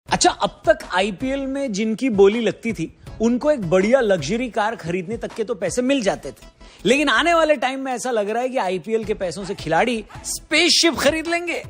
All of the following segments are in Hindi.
अच्छा, अब तक आईपीएल में जिनकी बोली लगती थी उनको एक बढ़िया लग्जरी कार खरीदने तक के तो पैसे मिल जाते थे, लेकिन आने वाले टाइम में ऐसा लग रहा है कि आईपीएल के पैसों से खिलाड़ी स्पेसशिप खरीद लेंगे।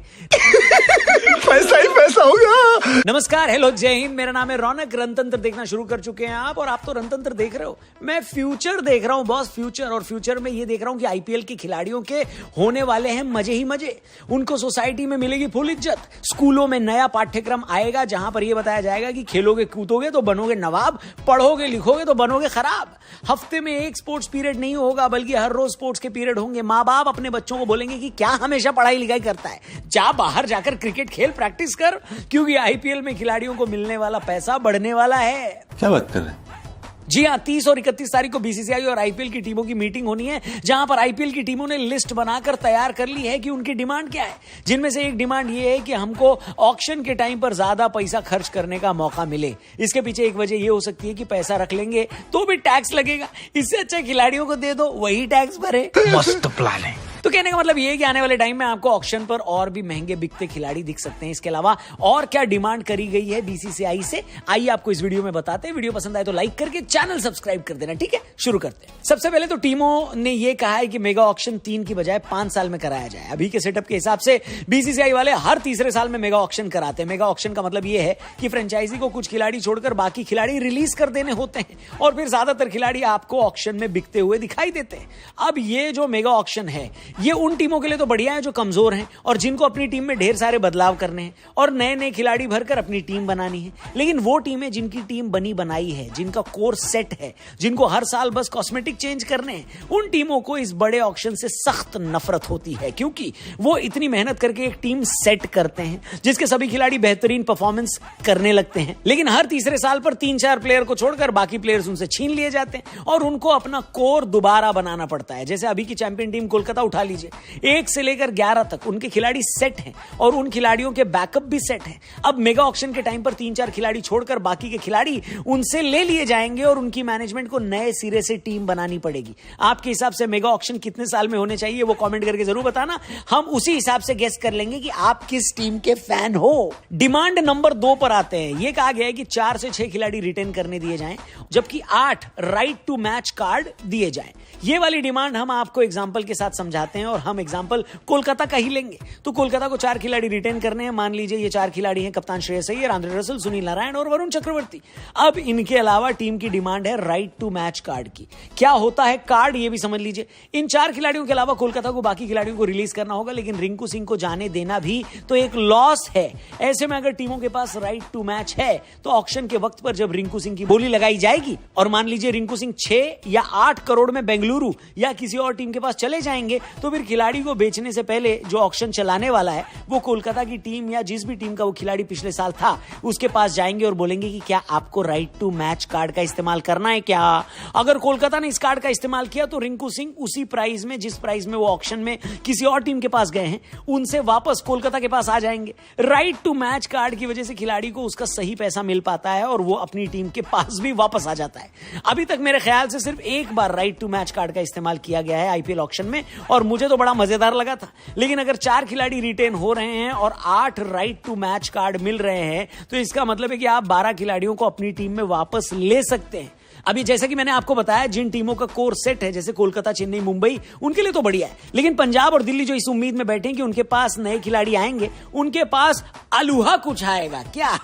पैसा ही पैसा होगा। नमस्कार, हेलो, जय हिंद। मेरा नाम है रौनक। रणतंत्र देखना शुरू कर चुके हैं आप, और आप तो रणतंत्र देख रहे हो। मैं फ्यूचर देख रहा हूं बॉस, फ्यूचर। और फ्यूचर में ये देख रहा हूं कि आईपीएल के खिलाड़ियों के होने वाले हैं मजे ही मजे। उनको सोसाइटी में मिलेगी फुल इज्जत। स्कूलों में नया पाठ्यक्रम आएगा जहां पर यह बताया जाएगा कि खेलोगे कूदोगे तो बनोगे नवाब, पढ़ोगे लिखोगे तो बनोगे खराब। हफ्ते में एक स्पोर्ट्स पीरियड नहीं होगा, बल्कि हर रोज स्पोर्ट्स के पीरियड होंगे। माँ बाप अपने बच्चों को बोलेंगे कि क्या हमेशा पढ़ाई लिखाई करता है, जा बाहर जाकर क्रिकेट खेल, प्रैक्टिस कर, क्योंकि आईपीएल में खिलाड़ियों को मिलने वाला पैसा बढ़ने वाला है। क्या बात कर रहे हैं? जी हां, 30 और 31 तारीख को बीसीसीआई और आईपीएल की टीमों की मीटिंग होनी है, जहां पर आईपीएल की टीमों ने लिस्ट बनाकर तैयार कर ली है कि उनकी डिमांड क्या है। जिनमें से एक डिमांड ये है कि हमको ऑक्शन के टाइम पर ज्यादा पैसा खर्च करने का मौका मिले। इसके पीछे एक वजह ये हो सकती है कि पैसा रख लेंगे तो भी टैक्स लगेगा, इससे अच्छा खिलाड़ियों को दे दो, वही टैक्स भरे। मस्त प्लान है। तो कहने का मतलब ये है कि आने वाले टाइम में आपको ऑक्शन पर और भी महंगे बिकते खिलाड़ी दिख सकते हैं। इसके अलावा और क्या डिमांड करी गई है बीसीसीआई से, आइए आपको इस वीडियो में बताते हैं। वीडियो पसंद आए तो लाइक करके चैनल सब्सक्राइब कर देना, ठीक है? शुरू करते हैं। सबसे पहले तो टीमों ने यह कहा है कि मेगा ऑक्शन 3 की बजाय 5 साल में कराया जाए। अभी के सेटअप के हिसाब से बीसीसीआई वाले हर तीसरे साल में मेगा ऑक्शन कराते हैं। मेगा ऑक्शन का मतलब यह है कि फ्रेंचाइजी को कुछ खिलाड़ी छोड़कर बाकी खिलाड़ी रिलीज कर देने होते हैं, और फिर ज्यादातर खिलाड़ी आपको ऑक्शन में बिकते हुए दिखाई देते हैं। अब ये जो मेगा ऑक्शन है, ये उन टीमों के लिए तो बढ़िया है जो कमजोर हैं और जिनको अपनी टीम में ढेर सारे बदलाव करने हैं और नए नए खिलाड़ी भरकर अपनी टीम बनानी है। लेकिन वो टीमें जिनकी टीम बनी बनाई है, जिनका कोर सेट है, जिनको हर साल बस कॉस्मेटिक चेंज करने हैं, उन टीमों को इस बड़े ऑक्शन से सख्त नफरत होती है, क्योंकि वो इतनी मेहनत करके एक टीम सेट करते हैं जिसके सभी खिलाड़ी बेहतरीन परफॉर्मेंस करने लगते हैं। लेकिन हर तीसरे साल पर 3-4 प्लेयर को छोड़कर बाकी प्लेयर्स उनसे छीन लिए जाते हैं और उनको अपना कोर दोबारा बनाना पड़ता है। जैसे अभी की चैंपियन टीम कोलकाता उठा लीजिए, 1 से लेकर 11 तक उनके खिलाड़ी सेट हैं और उन खिलाड़ियों के बैकअप भी सेट हैं। अब मेगा ऑक्शन के टाइम पर 3-4 खिलाड़ी छोड़कर बाकी के खिलाड़ी उनसे ले लिए जाएंगे और उनकी मैनेजमेंट को नए सिरे से टीम बनानी पड़ेगी। आपके हिसाब से मेगा ऑक्शन कितने साल में होने चाहिए, वो कमेंट करके जरूर बताना। हम उसी हिसाब से गेस कर लेंगे कि आप किस टीम के फैन हो। डिमांड नंबर 2 पर आते हैं। यह कहा गया है कि 4 से 6 खिलाड़ी रिटेन करने दिए जाएं, जबकि 8 राइट टू मैच कार्ड दिए जाएं। ये वाली डिमांड हम आपको एग्जांपल के साथ समझाते हैं, और हम एग्जांपल कोलकाता का ही लेंगे। तो कोलकाता को 4 खिलाड़ी रिटेन करने हैं। मान लीजिए ये 4 खिलाड़ी हैं कप्तान श्रेयस अय्यर, आंद्रे रसल, सुनील नारायण और वरुण चक्रवर्ती। अब इनके अलावा टीम की डिमांड है राइट टू मैच कार्ड की। क्या होता है कार्ड, ये भी समझ लीजिए। इन 4 खिलाड़ियों के अलावा कोलकाता को बाकी खिलाड़ियों को रिलीज करना होगा, लेकिन रिंकू सिंह को जाने देना भी तो एक लॉस है। ऐसे में अगर टीमों के पास राइट टू मैच है तो ऑक्शन के वक्त पर जब रिंकू सिंह की बोली लगाई जाएगी और मान लीजिए रिंकू सिंह 6 या 8 करोड़ में बेंगलुरु या किसी और टीम के पास चले जाएंगे, तो फिर खिलाड़ी को बेचने से पहले जो ऑक्शन चलाने वाला है वो कोलकाता की टीम या जिस भी टीम का वो खिलाड़ी पिछले साल था उसके पास जाएंगे और बोलेंगे कि क्या आपको राइट टू मैच कार्ड का इस्तेमाल करना है क्या। अगर कोलकाता ने इस कार्ड का इस्तेमाल किया तो रिंकू सिंह उसी प्राइस में, जिस प्राइस में वो ऑक्शन में किसी और टीम के पास गए हैं, उनसे वापस कोलकाता के पास आ जाएंगे। राइट टू मैच कार्ड की वजह से खिलाड़ी को उसका सही पैसा मिल पाता है और वो अपनी टीम के पास भी वापस आ जाता है। अभी तक मेरे ख्याल से सिर्फ एक बार राइट टू मैच कार्ड का इस्तेमाल किया गया है आईपीएल ऑक्शन में, और मुझे तो बड़ा मजेदार लगा था। लेकिन अगर 4 खिलाड़ी रिटेन हो रहे हैं और 8 राइट टू मैच कार्ड मिल रहे हैं, तो इसका मतलब है कि आप 12 खिलाड़ियों को अपनी टीम में वापस ले सकते हैं। अभी जैसा कि मैंने आपको बताया, जिन टीमों का कोर सेट है जैसे कोलकाता, चेन्नई, मुंबई, उनके लिए तो बढ़िया है। लेकिन पंजाब और दिल्ली जो इस उम्मीद में बैठे हैं कि उनके पास नए खिलाड़ी आएंगे, उनके पास अलूहा कुछ आएगा क्या?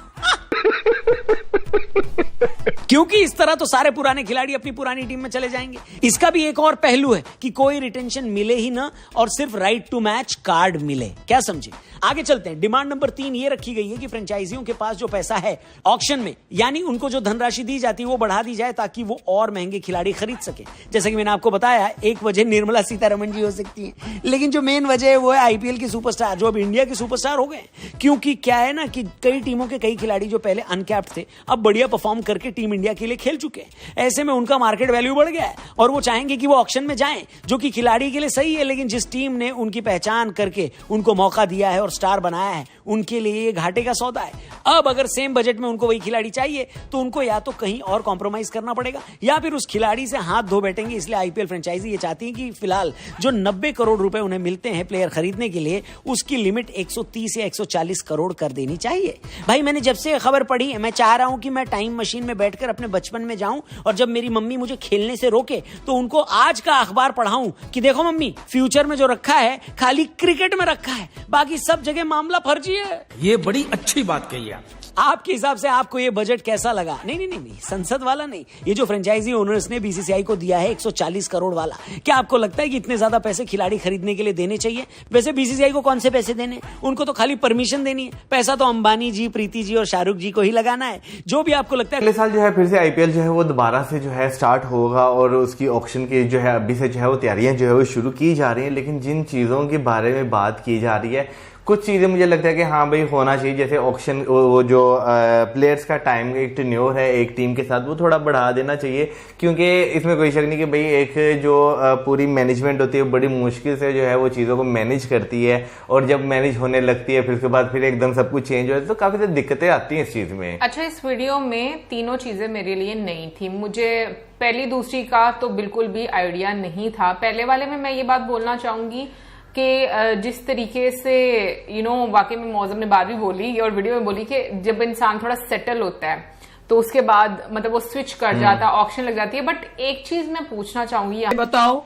क्योंकि इस तरह तो सारे पुराने खिलाड़ी अपनी पुरानी टीम में चले जाएंगे। इसका भी एक और पहलू है कि कोई रिटेंशन मिले ही ना और सिर्फ राइट टू मैच कार्ड मिले। क्या समझे? आगे चलते हैं। डिमांड नंबर 3 ये रखी गई है कि फ्रेंचाइजियों के पास जो पैसा है ऑक्शन में, यानी उनको जो धनराशि दी जाती है वो बढ़ा दी जाए ताकि वो और महंगे खिलाड़ी खरीद सके। जैसे कि मैंने आपको बताया, एक वजह निर्मला सीतारमण जी हो सकती है, लेकिन जो मेन वजह है वो है आईपीएल की सुपरस्टार, जो अब इंडिया की सुपरस्टार हो गए। क्योंकि क्या है ना कि कई टीमों के कई खिलाड़ी जो पहले अनकैप्ड थे, अब बढ़िया परफॉर्म करके टीम इंडिया के लिए खेल चुके हैं। ऐसे में उनका मार्केट वैल्यू बढ़ गया है और वो चाहेंगे कि वो ऑक्शन में जाएं, जो कि खिलाड़ी के लिए सही है, लेकिन जिस टीम ने उनकी पहचान करके उनको मौका दिया है और स्टार बनाया है, उनके लिए ये घाटे का सौदा है। अब अगर सेम बजट में उनको वही खिलाड़ी चाहिए तो उनको या तो कहीं और कॉम्प्रोमाइज करना पड़ेगा या फिर उस खिलाड़ी से हाथ धो बैठेंगे। इसलिए आईपीएल फ्रेंचाइजी ये चाहती है कि फिलहाल जो 90 करोड़ रुपए उन्हें मिलते हैं प्लेयर खरीदने के लिए, उसकी लिमिट 130 या 140 करोड़ कर देनी चाहिए। भाई मैंने जब से खबर पढ़ी मैं चाह रहा हूं कि मैं टाइम मशीन में बैठकर अपने बचपन में जाऊं और जब मेरी मम्मी मुझे खेलने से रोके तो उनको आज का अखबार पढ़ाऊं कि देखो मम्मी, फ्यूचर में जो रखा है खाली क्रिकेट में रखा है, बाकी सब जगह मामला फर्जी है। ये बड़ी अच्छी बात कही आप। आपके हिसाब से आपको ये बजट कैसा लगा? नहीं, संसद वाला नहीं, ये जो फ्रेंचाइजी ओनर्स ने बीसीसीआई को दिया है 140 करोड़ वाला, क्या आपको लगता है कि इतने ज्यादा पैसे खिलाड़ी खरीदने के लिए देने चाहिए? वैसे बीसीसीआई को कौन से पैसे देने, उनको तो खाली परमिशन देनी है। पैसा तो अंबानी जी, प्रीति जी और शाहरुख जी को ही लगाना है। जो भी आपको लगता है अगले साल जो है फिर से आईपीएल जो है वो दोबारा से जो है स्टार्ट होगा और उसकी ऑक्शन की जो है अभी से जो है वो तैयारियां जो है वो शुरू की जा रही हैं। लेकिन जिन चीज़ों के बारे में बात की जा रही है, कुछ चीज़ें मुझे लगता है कि हाँ भाई होना चाहिए, जैसे ऑक्शन वो जो प्लेयर्स का टाइम एक टेन्योर है एक टीम के साथ, वो थोड़ा बढ़ा देना चाहिए, क्योंकि इसमें कोई शक नहीं कि भाई एक जो पूरी मैनेजमेंट होती है बड़ी मुश्किल से जो है वो चीज़ों को मैनेज करती है और जब मैनेज होने लगती है फिर उसके बाद फिर एकदम सब कुछ चेंज हो जाता है, तो काफ़ी ज़्यादा दिक्कतें आती हैं इस चीज़ में। अच्छा, इस वीडियो में तीनों चीज़ें मेरे लिए नई थी। मुझे पहली दूसरी का तो बिल्कुल भी आइडिया नहीं था। पहले वाले में मैं ये बात बोलना चाहूंगी कि जिस तरीके से वाकई में मौजम ने बात भी बोली और वीडियो में बोली कि जब इंसान थोड़ा सेटल होता है तो उसके बाद मतलब वो स्विच कर जाता है, ऑक्शन लग जाती है। बट एक चीज मैं पूछना चाहूंगी, बताओ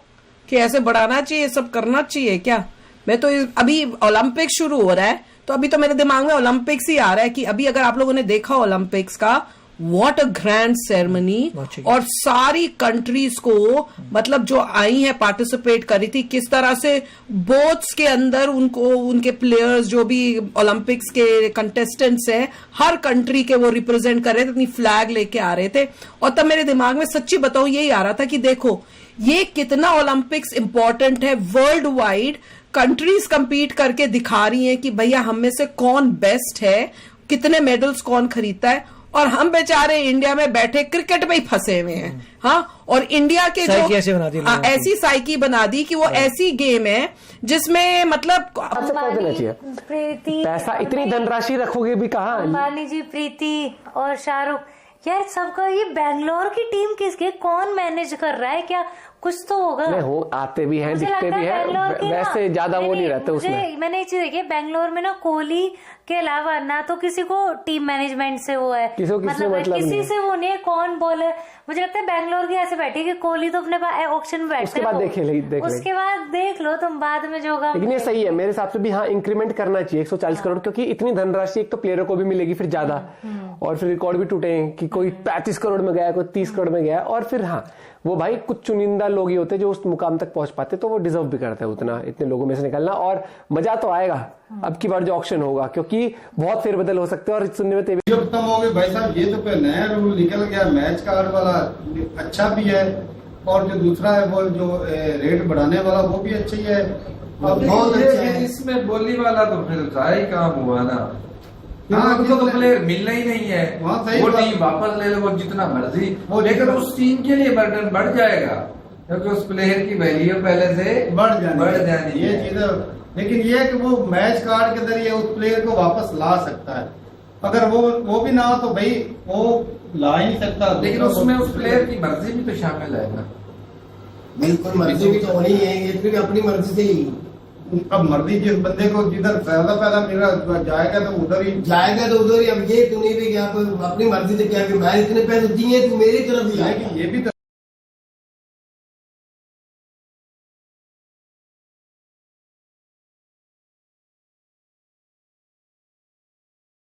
कि ऐसे बढ़ाना चाहिए, सब करना चाहिए क्या? मैं तो अभी ओलंपिक शुरू हो रहा है तो अभी तो मेरे दिमाग में ओलंपिक्स ही आ रहा है कि अभी अगर आप लोगों ने देखा ओलंपिक्स का, व्हाट अ ग्रैंड सेरेमनी, और सारी कंट्रीज को मतलब जो आई है पार्टिसिपेट करी थी, किस तरह से बोट्स के अंदर उनको उनके प्लेयर्स जो भी ओलंपिक्स के कंटेस्टेंट्स हैं हर कंट्री के वो रिप्रेजेंट कर रहे थे, अपनी फ्लैग लेके आ रहे थे। और तब मेरे दिमाग में सच्ची बताऊं यही आ रहा था कि देखो ये कितना ओलंपिक्स इंपॉर्टेंट है, वर्ल्ड वाइड कंट्रीज कंपीट करके दिखा रही हैं कि भैया हम में से कौन बेस्ट है, कितने मेडल्स कौन खरीदता है, और हम बेचारे इंडिया में बैठे क्रिकेट में ही फंसे हुए हैं। हाँ, और इंडिया के जो ऐसी साइकी बना दी कि वो ऐसी गेम है जिसमें मतलब प्रीति, पैसा इतनी धनराशि रखोगे भी कहाँ? अंबानी जी, प्रीति और शाहरुख, यार सबका ये बैंगलोर की टीम किसके, कौन मैनेज कर रहा है? क्या कुछ तो होगा। आते भी हैं, दिखते भी हैं, वैसे ज्यादा वो नहीं रहते उसमें। मैंने एक चीज देखी, बैंगलोर में ना कोहली के अलावा ना तो किसी को टीम मैनेजमेंट से वो है, किसी से वो नहीं है, कौन बॉलर। मुझे लगता है बैंगलोर की ऐसे बैठी कि कोहली तो अपने ऑक्शन में बैठते उसके बाद उसके बाद देख लो तुम बाद में जो होगा। लेकिन ये सही है मेरे हिसाब से भी। हाँ, इंक्रीमेंट करना चाहिए 140 करोड़, क्योंकि इतनी धनराशि एक तो प्लेयरों को भी मिलेगी फिर ज्यादा, और फिर रिकॉर्ड भी टूटे कि कोई 35 करोड़ में गया, कोई 30 करोड़ में गया। और फिर हाँ, वो भाई कुछ चुनिंदा लोग ही होते हैं जो उस मुकाम तक पहुंच पाते, तो वो डिजर्व भी करते हैं उतना, इतने लोगों में से निकलना। और मजा तो आएगा अब की बार जो ऑक्शन होगा, क्योंकि बहुत फेरबदल हो सकते हैं। और सुनने में खत्म हो गए भाई साहब, ये तो फिर नया रूल निकल गया, मैच कार्ड वाला अच्छा भी है और जो दूसरा है वो जो रेट बढ़ाने वाला वो भी अच्छा ही है। अब बहुत अच्छा है। इसमें बोली वाला तो फिर सारा ही काम हुआ ना। हाँ, उनको तो प्लेयर मिलना ही नहीं है, वो टीम वापस ले लो, वो जितना मर्जी वो, लेकिन उस टीम के लिए बर्डन बढ़ जाएगा क्योंकि उस प्लेयर की वैल्यू पहले से बढ़ जानी ये चीज। लेकिन ये है कि वो मैच कार्ड के जरिए उस प्लेयर को वापस ला सकता है, अगर वो भी ना हो तो भाई वो ला ही नहीं सकता। लेकिन उसमें उस प्लेयर की मर्जी भी तो शामिल है ना। बिल्कुल, मर्जी भी तो होनी है, ये फिर अपनी मर्जी से ही। अब मर्जी जिस बंदे को जिधर ज्यादा पैदा मिल रहा जाएगा तो उधर ही अब ये तूने भी क्या अपनी मर्जी से क्या कि मैं इतने पैसे दिए तू मेरी तरफ ही आएगी, ये भी